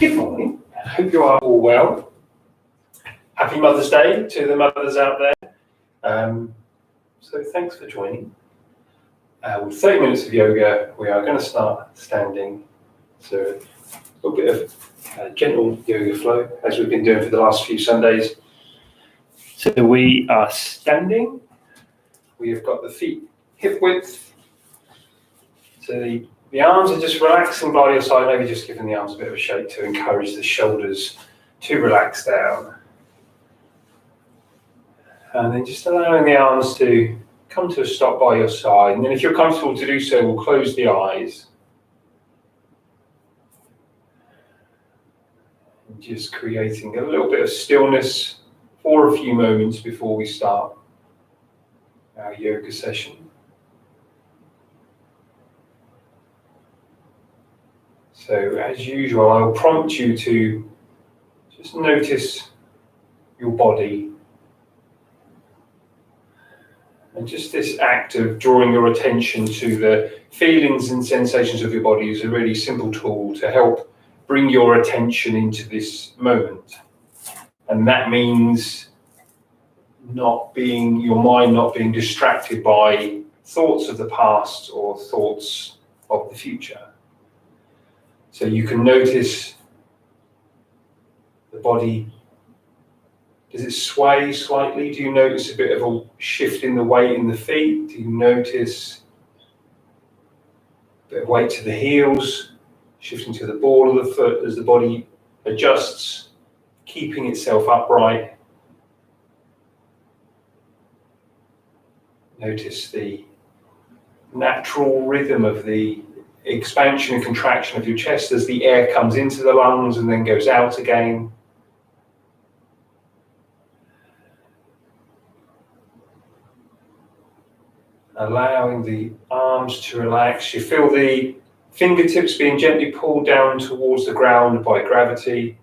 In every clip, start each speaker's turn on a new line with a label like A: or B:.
A: Good morning. I hope you are all well. Happy Mother's Day to the mothers out there. So thanks for joining. With 30 minutes of yoga, we are going to start standing. So a little bit of gentle yoga flow, as we've been doing for the last few Sundays. So we are standing. We have got the feet hip width. So the arms are just relaxing by your side, maybe just giving the arms a bit of a shake to encourage the shoulders to relax down. And then just allowing the arms to come to a stop by your side. And then if you're comfortable to do so, we'll close the eyes. And just creating a little bit of stillness for a few moments before we start our yoga session. So as usual, I will prompt you to just notice your body. And just this act of drawing your attention to the feelings and sensations of your body is a really simple tool to help bring your attention into this moment. And that means your mind not being distracted by thoughts of the past or thoughts of the future. So you can notice the body. Does it sway slightly? Do you notice a bit of a shift in the weight in the feet? Do you notice a bit of weight to the heels, shifting to the ball of the foot as the body adjusts, keeping itself upright? Notice the natural rhythm of the expansion and contraction of your chest as the air comes into the lungs and then goes out again. Allowing the arms to relax. You feel the fingertips being gently pulled down towards the ground by gravity.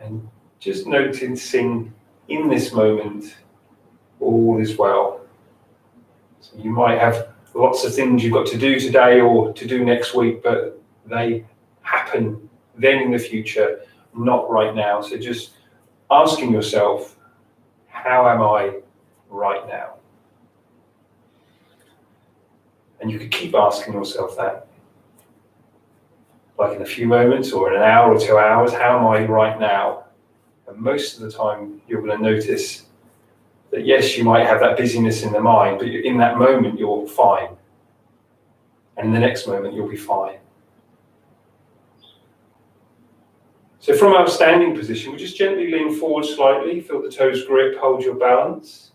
A: And just noticing in this moment, all is well. So you might have lots of things you've got to do today or to do next week, but they happen then in the future, not right now. So just asking yourself, how am I right now? And you could keep asking yourself that. Like in a few moments or in an hour or 2 hours, how am I right now? And most of the time you're going to notice that yes, you might have that busyness in the mind, but in that moment you're fine. And in the next moment you'll be fine. So from our standing position, we just gently lean forward slightly, feel the toes grip, hold your balance.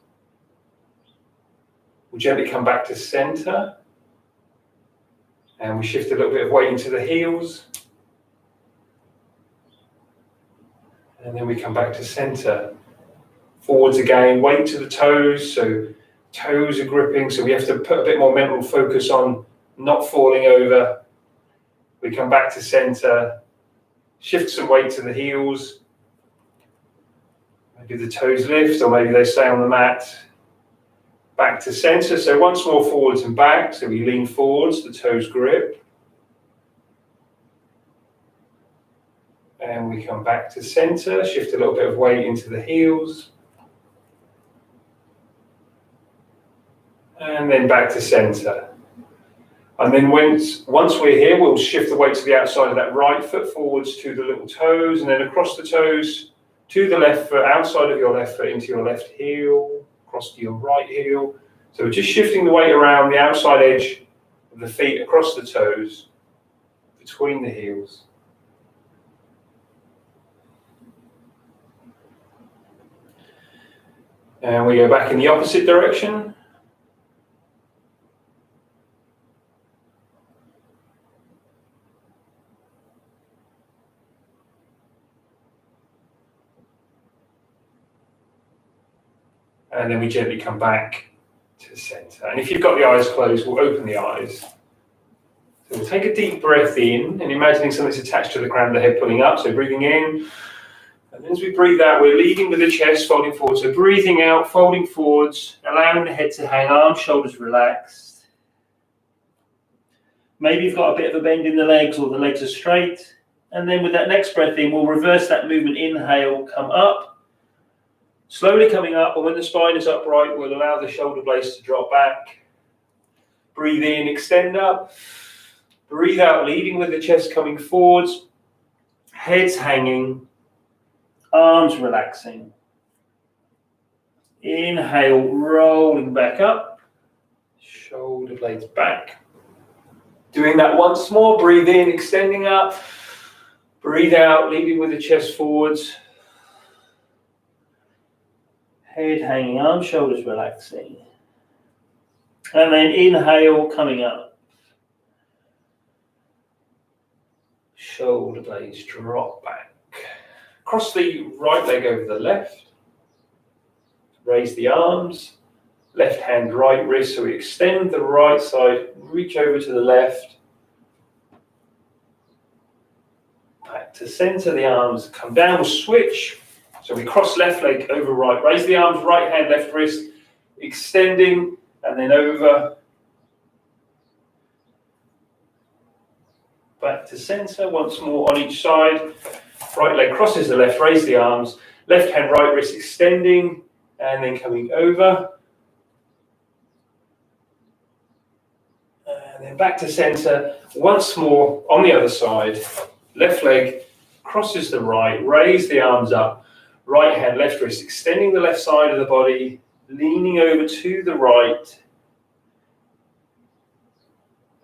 A: We'll gently come back to center. And we shift a little bit of weight into the heels. And then we come back to center. Forwards again, weight to the toes, so toes are gripping, so we have to put a bit more mental focus on not falling over. We come back to center. Shift some weight to the heels. Maybe the toes lift or maybe they stay on the mat. Back to center. So once more forwards and back. So we lean forwards, the toes grip. And we come back to center. Shift a little bit of weight into the heels. And then back to center. And then once we're here, we'll shift the weight to the outside of that right foot, forwards to the little toes, and then across the toes to the left foot, outside of your left foot into your left heel, across to your right heel. So we're just shifting the weight around the outside edge of the feet, across the toes, between the heels. And we go back in the opposite direction. And then we gently come back to the center. And if you've got the eyes closed, we'll open the eyes. So we'll take a deep breath in and imagining something's attached to the crown of the head pulling up. So breathing in. And as we breathe out, we're leading with the chest folding forward. So breathing out, folding forwards, allowing the head to hang, arms, shoulders relaxed. Maybe you've got a bit of a bend in the legs or the legs are straight. And then with that next breath in, we'll reverse that movement. Inhale, come up. Slowly coming up, and when the spine is upright, we'll allow the shoulder blades to drop back. Breathe in, extend up. Breathe out, leading with the chest coming forwards. Head's hanging. Arms relaxing. Inhale, rolling back up. Shoulder blades back. Doing that once more. Breathe in, extending up. Breathe out, leading with the chest forwards. Head hanging, arms, shoulders relaxing. And then inhale, coming up. Shoulder blades drop back. Cross the right leg over the left. Raise the arms. Left hand, right wrist. So we extend the right side, reach over to the left. Back to center, the arms come down, we'll switch. So we cross left leg over right. Raise the arms, right hand, left wrist. Extending, and then over. Back to center, once more on each side. Right leg crosses the left, raise the arms. Left hand, right wrist extending, and then coming over. And then back to center, once more on the other side. Left leg crosses the right, raise the arms up. Right hand, left wrist, extending the left side of the body, leaning over to the right.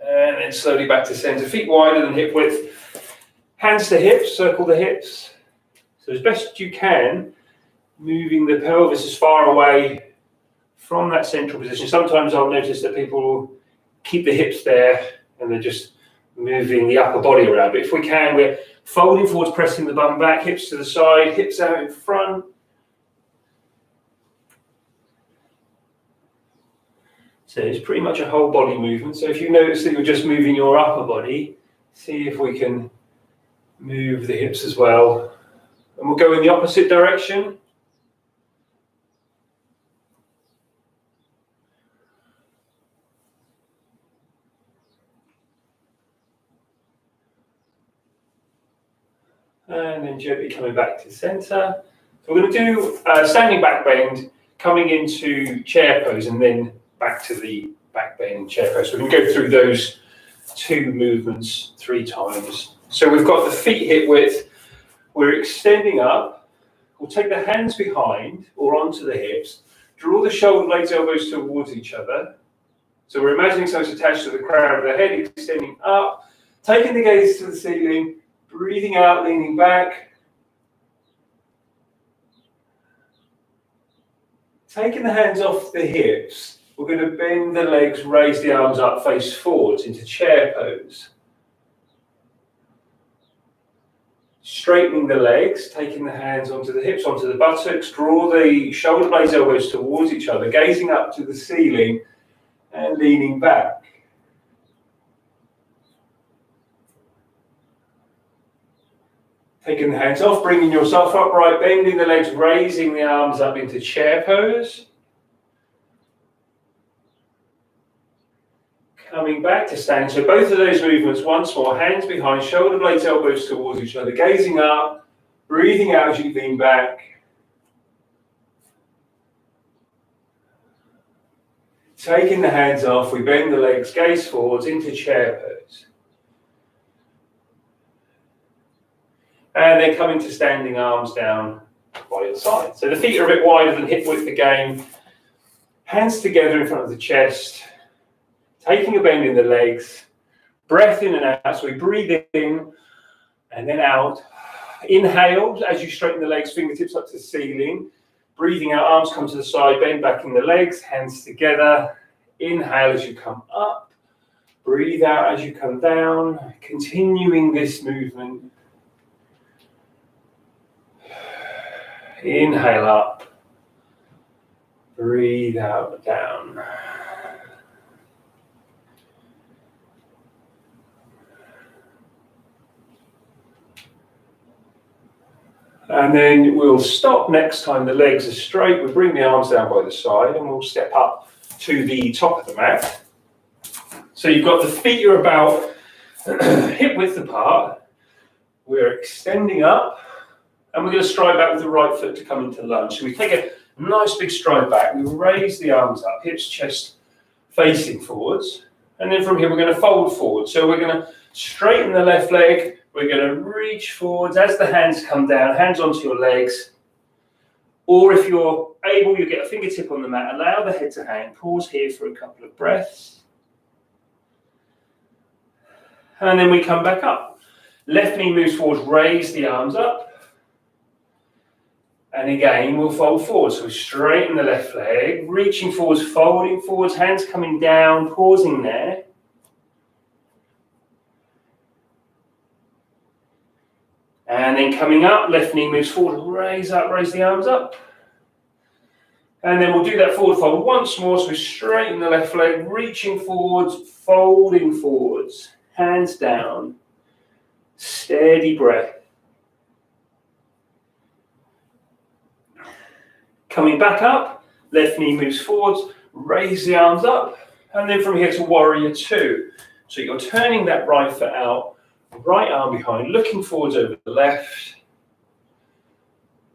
A: And then slowly back to center, feet wider than hip width. Hands to hips, circle the hips. So as best you can, moving the pelvis as far away from that central position. Sometimes I'll notice that people keep the hips there and they're just moving the upper body around. But if we can, we're folding forwards, pressing the bum back, hips to the side, hips out in front. So it's pretty much a whole body movement. So if you notice that you're just moving your upper body, see if we can move the hips as well. And we'll go in the opposite direction. And then gently coming back to center. So we're going to do standing back bend, coming into chair pose, and then back to the back bend and chair pose. So we're going to go through those two movements 3 times. So we've got the feet hip width. We're extending up. We'll take the hands behind or onto the hips. Draw the shoulder blades, elbows towards each other. So we're imagining something's attached to the crown of the head, extending up, taking the gaze to the ceiling. Breathing out, leaning back. Taking the hands off the hips, we're going to bend the legs, raise the arms up, face forwards into chair pose. Straightening the legs, taking the hands onto the hips, onto the buttocks, draw the shoulder blades, elbows towards each other, gazing up to the ceiling and leaning back. Taking the hands off, bringing yourself upright, bending the legs, raising the arms up into chair pose. Coming back to standing. So both of those movements once more, hands behind, shoulder blades, elbows towards each other, gazing up, breathing out as you lean back. Taking the hands off, we bend the legs, gaze forwards into chair pose. And then coming to standing, arms down by your side. So the feet are a bit wider than hip width again. Hands together in front of the chest. Taking a bend in the legs. Breath in and out. So we breathe in and then out. Inhale as you straighten the legs, fingertips up to the ceiling. Breathing out, arms come to the side, bend back in the legs, hands together. Inhale as you come up. Breathe out as you come down. Continuing this movement. Inhale up, breathe out, down. And then we'll stop next time the legs are straight. We'll bring the arms down by the side and we'll step up to the top of the mat. So you've got the feet are about hip width apart. We're extending up, and we're going to stride back with the right foot to come into lunge. So we take a nice big stride back. We raise the arms up, hips, chest facing forwards. And then from here, we're going to fold forward. So we're going to straighten the left leg. We're going to reach forwards as the hands come down, hands onto your legs. Or if you're able, you get a fingertip on the mat. Allow the head to hang. Pause here for a couple of breaths. And then we come back up. Left knee moves forward, raise the arms up. And again, we'll fold forward. So we straighten the left leg, reaching forwards, folding forwards, hands coming down, pausing there. And then coming up, left knee moves forward, raise up, raise the arms up. And then we'll do that forward fold once more. So we straighten the left leg, reaching forwards, folding forwards, hands down, steady breath. Coming back up, left knee moves forwards, raise the arms up, and then from here to warrior two. So you're turning that right foot out, right arm behind, looking forwards over the left.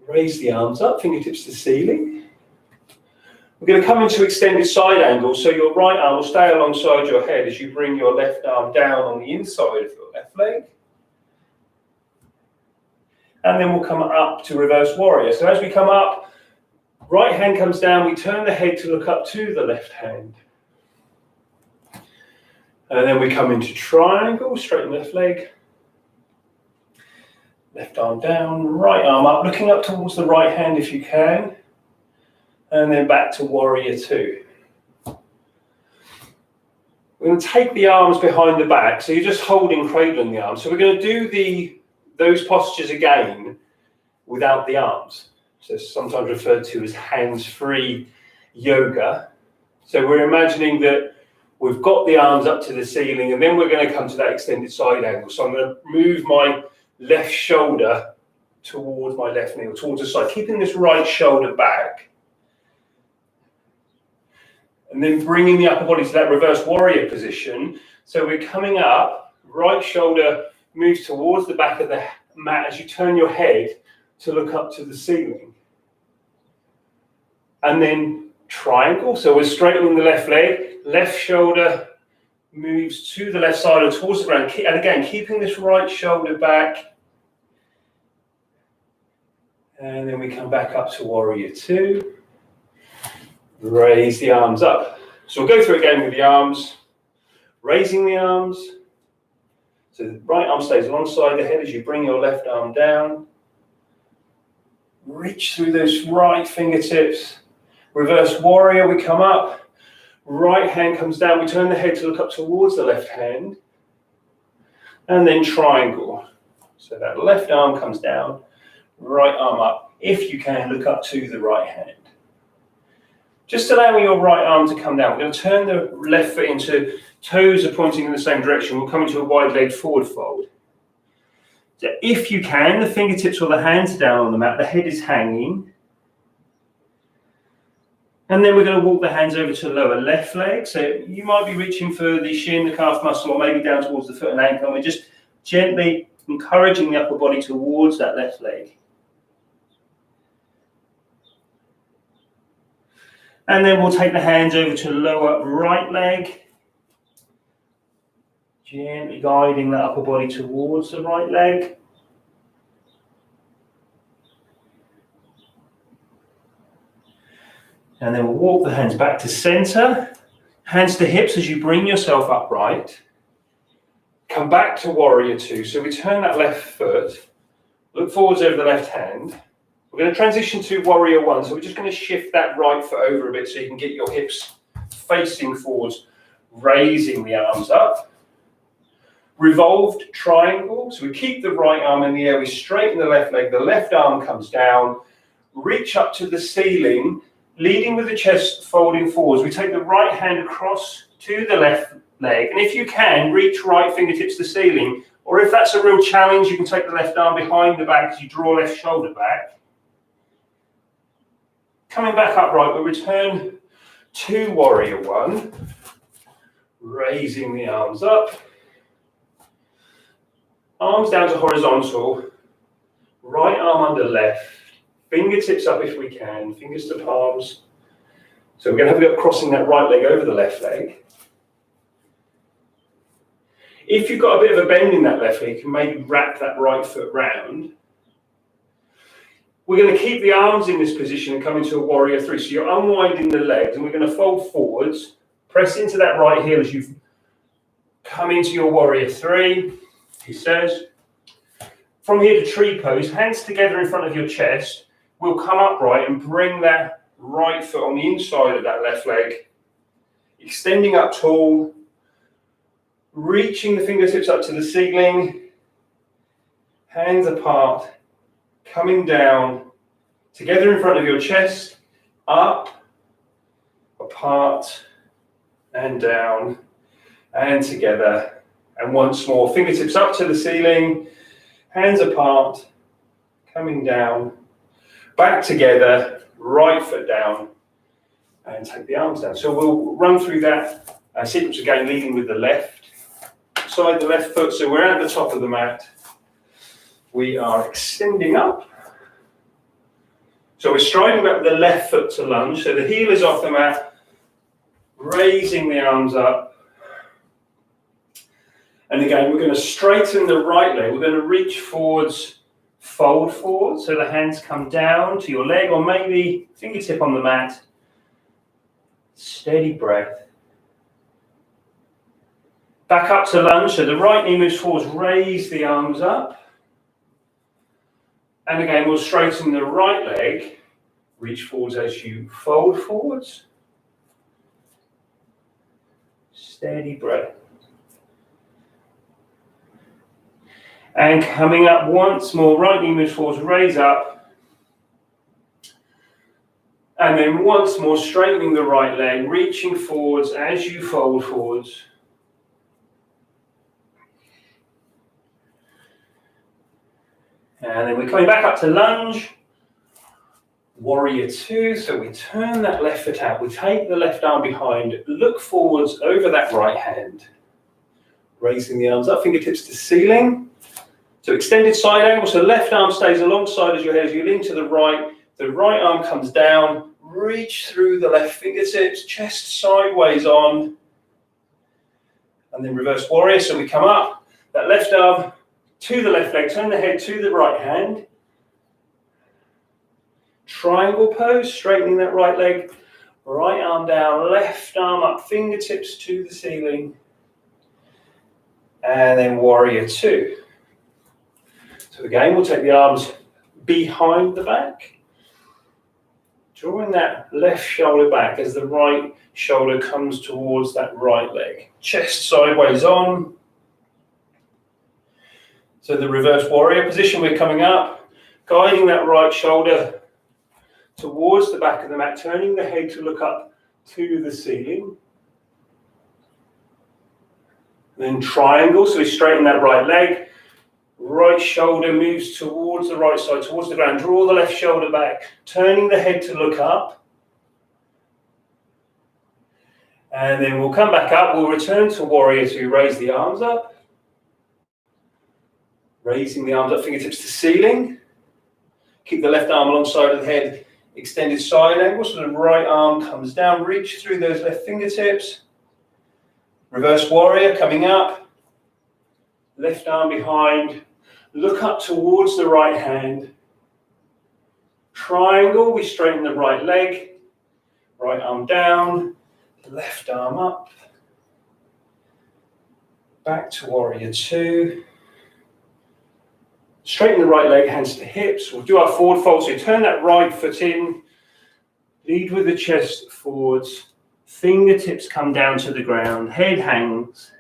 A: Raise the arms up, fingertips to the ceiling. We're going to come into extended side angle, so your right arm will stay alongside your head as you bring your left arm down on the inside of your left leg. And then we'll come up to reverse warrior. So as we come up, right hand comes down, we turn the head to look up to the left hand. And then we come into triangle, straighten left leg. Left arm down, right arm up, looking up towards the right hand if you can. And then back to warrior two. We're going to take the arms behind the back, so you're just holding, cradling the arms. So we're going to do those postures again without the arms. So it's sometimes referred to as hands-free yoga. So we're imagining that we've got the arms up to the ceiling, and then we're going to come to that extended side angle. So I'm going to move my left shoulder towards my left knee, or towards the side, keeping this right shoulder back. And then bringing the upper body to that reverse warrior position. So we're coming up, right shoulder moves towards the back of the mat as you turn your head to look up to the ceiling. And then triangle. So we're straightening the left leg, left shoulder moves to the left side or towards the ground. And again, keeping this right shoulder back. And then we come back up to warrior two. Raise the arms up. So we'll go through it again with the arms. Raising the arms. So the right arm stays alongside the head as you bring your left arm down. Reach through those right fingertips. Reverse warrior, we come up. Right hand comes down. We turn the head to look up towards the left hand. And then triangle. So that left arm comes down. Right arm up. If you can, look up to the right hand. Just allowing your right arm to come down. We're going to turn the left foot into toes are pointing in the same direction. We'll come into a wide-legged forward fold. So if you can, the fingertips or the hands are down on the mat. The head is hanging. And then we're going to walk the hands over to the lower left leg. So you might be reaching for the shin, the calf muscle, or maybe down towards the foot and ankle. And we're just gently encouraging the upper body towards that left leg. And then we'll take the hands over to the lower right leg. Gently guiding the upper body towards the right leg. And then we'll walk the hands back to center. Hands to hips as you bring yourself upright. Come back to warrior two. So we turn that left foot. Look forwards over the left hand. We're going to transition to warrior one. So we're just going to shift that right foot over a bit so you can get your hips facing forwards, raising the arms up. Revolved triangle. So we keep the right arm in the air. We straighten the left leg. The left arm comes down. Reach up to the ceiling, leading with the chest folding forwards. We take the right hand across to the left leg. And if you can, reach right fingertips to the ceiling. Or if that's a real challenge, you can take the left arm behind the back as you draw left shoulder back. Coming back upright, we'll return to warrior one. Raising the arms up. Arms down to horizontal, right arm under left, fingertips up if we can, fingers to palms. So we're going to have a go at crossing that right leg over the left leg. If you've got a bit of a bend in that left leg, you can maybe wrap that right foot round. We're going to keep the arms in this position and come into a warrior three. So you're unwinding the legs and we're going to fold forwards, press into that right heel as you come into your warrior three, he says. From here to tree pose, hands together in front of your chest. We'll come upright and bring that right foot on the inside of that left leg, extending up tall, reaching the fingertips up to the ceiling, hands apart, coming down, together in front of your chest, up, apart, and down, and together. And once more, fingertips up to the ceiling, hands apart, coming down, back together, right foot down, and take the arms down. So we'll run through that sequence again, leading with the left side, the left foot. So we're at the top of the mat. We are extending up. So we're striding back with the left foot to lunge. So the heel is off the mat, raising the arms up. And again, we're going to straighten the right leg. We're going to reach forwards, fold forward. So the hands come down to your leg or maybe fingertip on the mat. Steady breath. Back up to lunge. So the right knee moves forwards, raise the arms up. And again, we'll straighten the right leg, reach forwards as you fold forwards. Steady breath. And coming up once more, right knee moves forwards, raise up. And then once more, straightening the right leg, reaching forwards as you fold forwards. And then we're coming back up to lunge, warrior two. So we turn that left foot out. We take the left arm behind, look forwards over that right hand, raising the arms up, fingertips to ceiling. So extended side angle. So left arm stays alongside as your head. As you lean to the right arm comes down, reach through the left fingertips, chest sideways on, and then reverse warrior. So we come up, that left arm to the left leg, turn the head to the right hand. Triangle pose, straightening that right leg, right arm down, left arm up, fingertips to the ceiling. And then warrior two. So again, we'll take the arms behind the back, drawing that left shoulder back as the right shoulder comes towards that right leg. Chest sideways on. So the reverse warrior position, we're coming up, guiding that right shoulder towards the back of the mat, turning the head to look up to the ceiling. Then triangle, so we straighten that right leg, right shoulder moves towards the right side, towards the ground, draw the left shoulder back, turning the head to look up. And then we'll come back up, we'll return to warrior two, raise the arms up. Raising the arms up, fingertips to ceiling. Keep the left arm alongside of the head, extended side angle, so the right arm comes down, reach through those left fingertips. Reverse warrior coming up, left arm behind, look up towards the right hand. Triangle, we straighten the right leg, right arm down, left arm up. Back to warrior two. Straighten the right leg, hands to hips. We'll do our forward fold. So you turn that right foot in, lead with the chest forwards, fingertips come down to the ground, head hangs.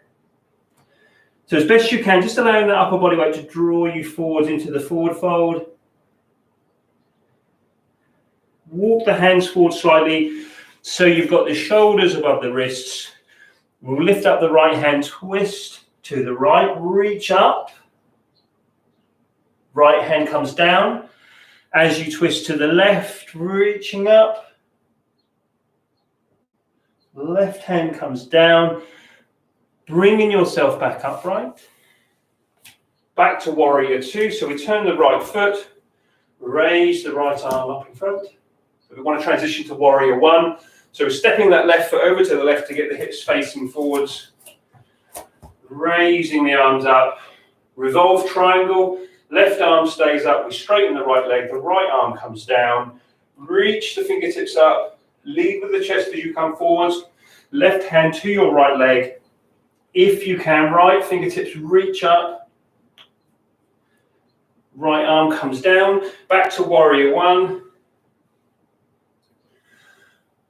A: So as best you can, just allowing that upper body weight to draw you forwards into the forward fold. Walk the hands forward slightly so you've got the shoulders above the wrists. We'll lift up the right hand, twist to the right, reach up. Right hand comes down. As you twist to the left, reaching up. Left hand comes down, bringing yourself back upright. Back to warrior two. So we turn the right foot, raise the right arm up in front. So we want to transition to warrior one. So we're stepping that left foot over to the left to get the hips facing forwards. Raising the arms up. Revolve triangle. Left arm stays up. We straighten the right leg. The right arm comes down. Reach the fingertips up. Lead with the chest as you come forwards. Left hand to your right leg. If you can, right fingertips reach up. Right arm comes down. Back to warrior one.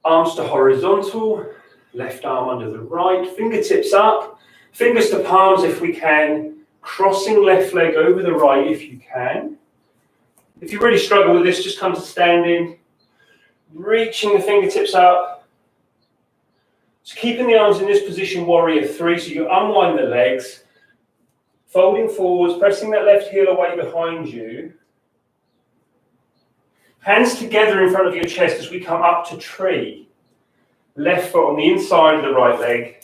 A: Arms to horizontal. Left arm under the right. Fingertips up. Fingers to palms if we can. Crossing left leg over the right if you can. If you really struggle with this, just come to standing. Reaching the fingertips up. So keeping the arms in this position, warrior three, so you unwind the legs. Folding forwards, pressing that left heel away behind you. Hands together in front of your chest as we come up to tree. Left foot on the inside of the right leg.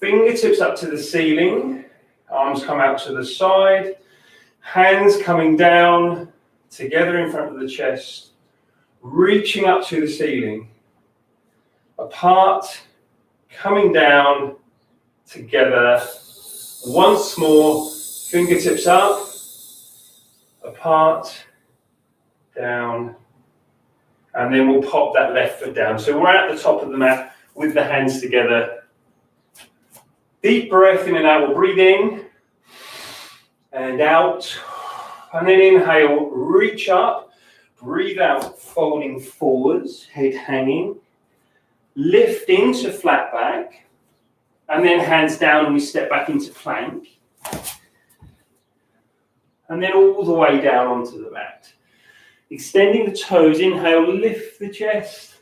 A: Fingertips up to the ceiling. Arms come out to the side. Hands coming down, together in front of the chest. Reaching up to the ceiling. Apart, coming down, together. Once more, fingertips up, apart, down, and then we'll pop that left foot down. So we're at the top of the mat with the hands together. Deep breath in and out. We'll breathe in and out, and then inhale, reach up, breathe out, folding forwards, head hanging, lift into flat back, and then hands down and we step back into plank. And then all the way down onto the mat. Extending the toes, inhale, lift the chest.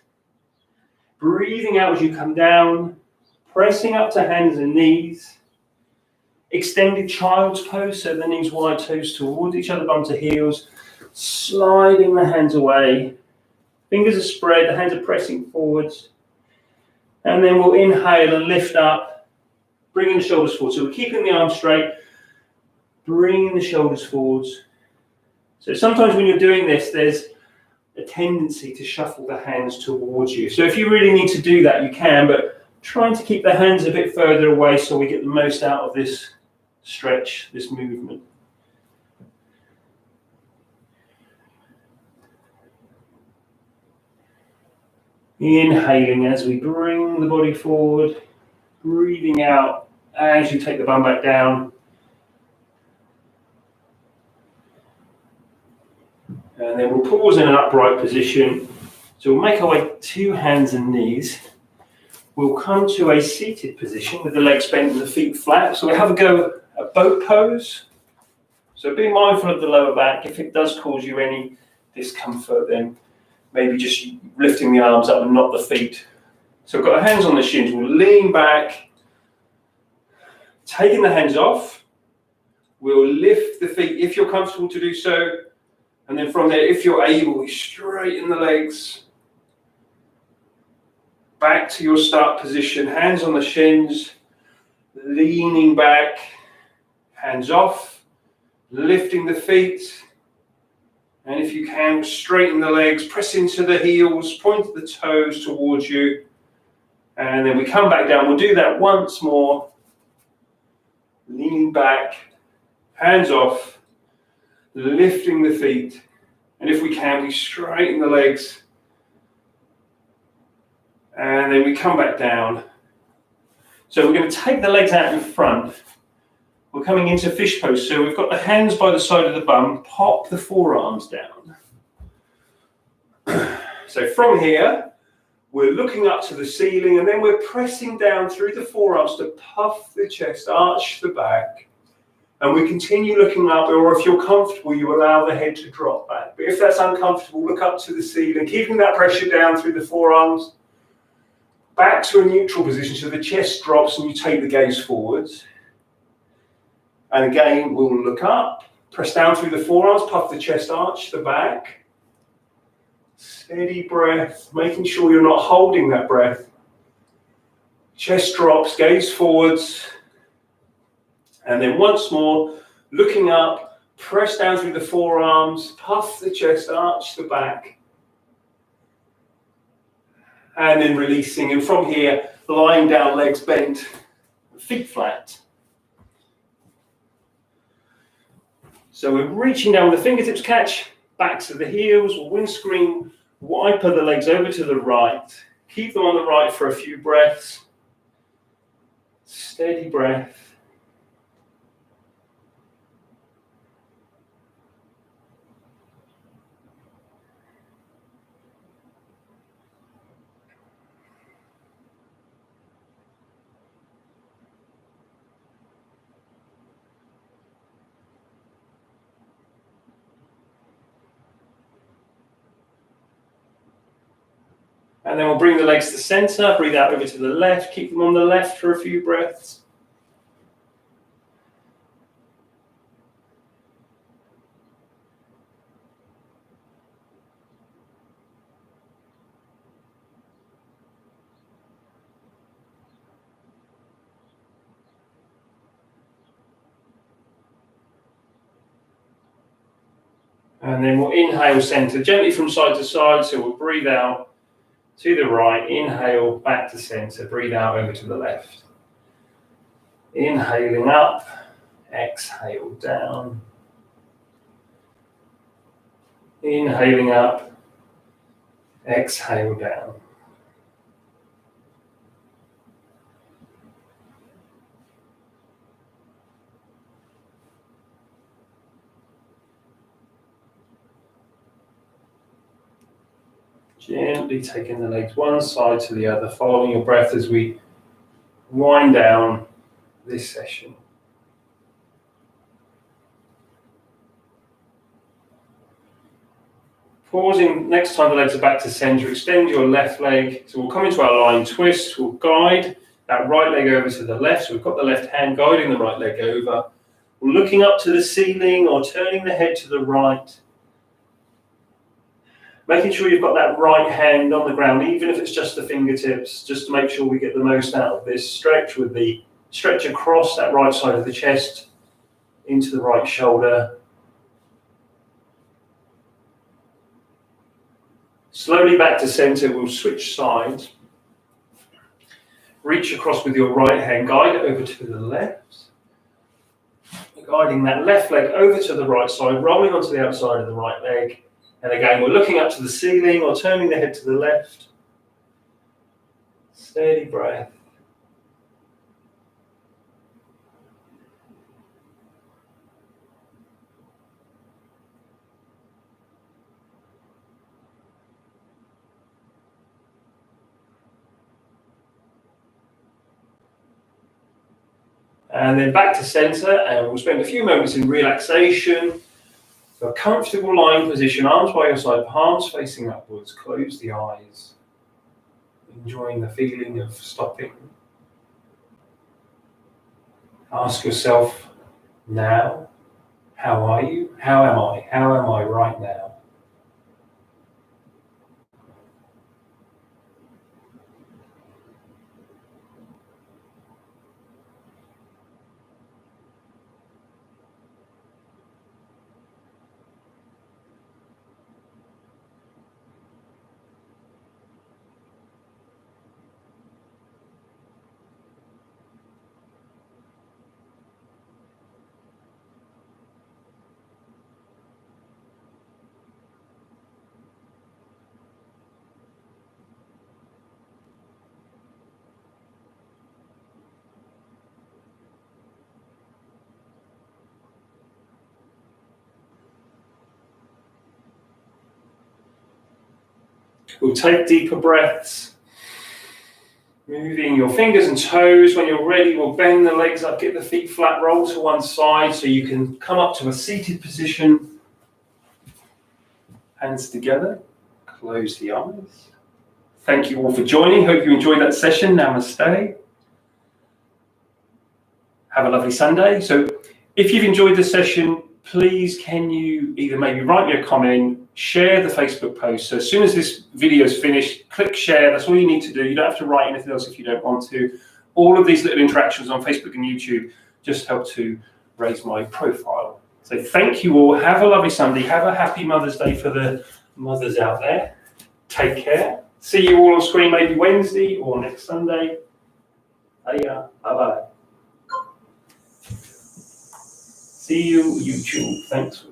A: Breathing out as you come down, pressing up to hands and knees. Extended child's pose, so the knees wide, toes towards each other, bum to heels. Sliding the hands away. Fingers are spread, the hands are pressing forwards. And then we'll inhale and lift up, bringing the shoulders forward. So we're keeping the arms straight, bringing the shoulders forwards. So sometimes when you're doing this, there's a tendency to shuffle the hands towards you. So if you really need to do that, you can, but trying to keep the hands a bit further away so we get the most out of this stretch, this movement. Inhaling as we bring the body forward, breathing out as you take the bum back down. And then we'll pause in an upright position. So we'll make our way to hands and knees. We'll come to a seated position with the legs bent and the feet flat. So we'll have a go at boat pose. So be mindful of the lower back. If it does cause you any discomfort, then maybe just lifting the arms up and not the feet. So we've got our hands on the shins. We'll lean back, taking the hands off. We'll lift the feet if you're comfortable to do so. And then from there, if you're able, we straighten the legs. Back to your start position. Hands on the shins. Leaning back. Hands off. Lifting the feet. And if you can, straighten the legs, press into the heels, point the toes towards you. And then we come back down. We'll do that once more. Leaning back, hands off, lifting the feet. And if we can, we straighten the legs. And then we come back down. So we're going to take the legs out in front. We're coming into fish pose, so we've got the hands by the side of the bum, pop the forearms down. So from here, we're looking up to the ceiling and then we're pressing down through the forearms to puff the chest, arch the back. And we continue looking up, or if you're comfortable, you allow the head to drop back. But if that's uncomfortable, look up to the ceiling, keeping that pressure down through the forearms. Back to a neutral position, so the chest drops and you take the gaze forwards. And again, we'll look up, press down through the forearms, puff the chest, arch the back. Steady breath, making sure you're not holding that breath. Chest drops, gaze forwards. And then once more, looking up, press down through the forearms, puff the chest, arch the back. And then releasing, and from here, lying down, legs bent, feet flat. So we're reaching down with the fingertips, catch backs of the heels, windscreen wiper the legs over to the right. Keep them on the right for a few breaths. Steady breath. And then we'll bring the legs to center, breathe out over to the left, keep them on the left for a few breaths. And then we'll inhale center gently from side to side, so we'll breathe out to the right, inhale back to center, breathe out over to the left. Inhaling up, exhale down. Inhaling up, exhale down. Gently taking the legs one side to the other, following your breath as we wind down this session. Pausing, next time the legs are back to center, extend your left leg. So we'll come into our lying twist, we'll guide that right leg over to the left. So we've got the left hand guiding the right leg over. We're looking up to the ceiling or turning the head to the right. Making sure you've got that right hand on the ground, even if it's just the fingertips, just to make sure we get the most out of this stretch with the stretch across that right side of the chest into the right shoulder. Slowly back to center, we'll switch sides. Reach across with your right hand, guide it over to the left. Guiding that left leg over to the right side, rolling onto the outside of the right leg. And again, we're looking up to the ceiling or turning the head to the left. Steady breath. And then back to center, and we'll spend a few moments in relaxation. A comfortable lying position, arms by your side, palms facing upwards, close the eyes. Enjoying the feeling of stopping. Ask yourself now, how are you? How am I? How am I right now? We'll take deeper breaths. Moving your fingers and toes. When you're ready, we'll bend the legs up, get the feet flat, roll to one side so you can come up to a seated position. Hands together. Close the eyes. Thank you all for joining. Hope you enjoyed that session. Namaste. Have a lovely Sunday. So if you've enjoyed the session, please can you either maybe write me a comment, share the Facebook post. So as soon as this video is finished, click share. That's all you need to do. You don't have to write anything else if you don't want to. All of these little interactions on Facebook and YouTube just help to raise my profile. So thank you all. Have a lovely Sunday. Have a happy Mother's Day for the mothers out there. Take care. See you all on screen maybe Wednesday or next Sunday. Bye-bye. See you, YouTube. Thanks.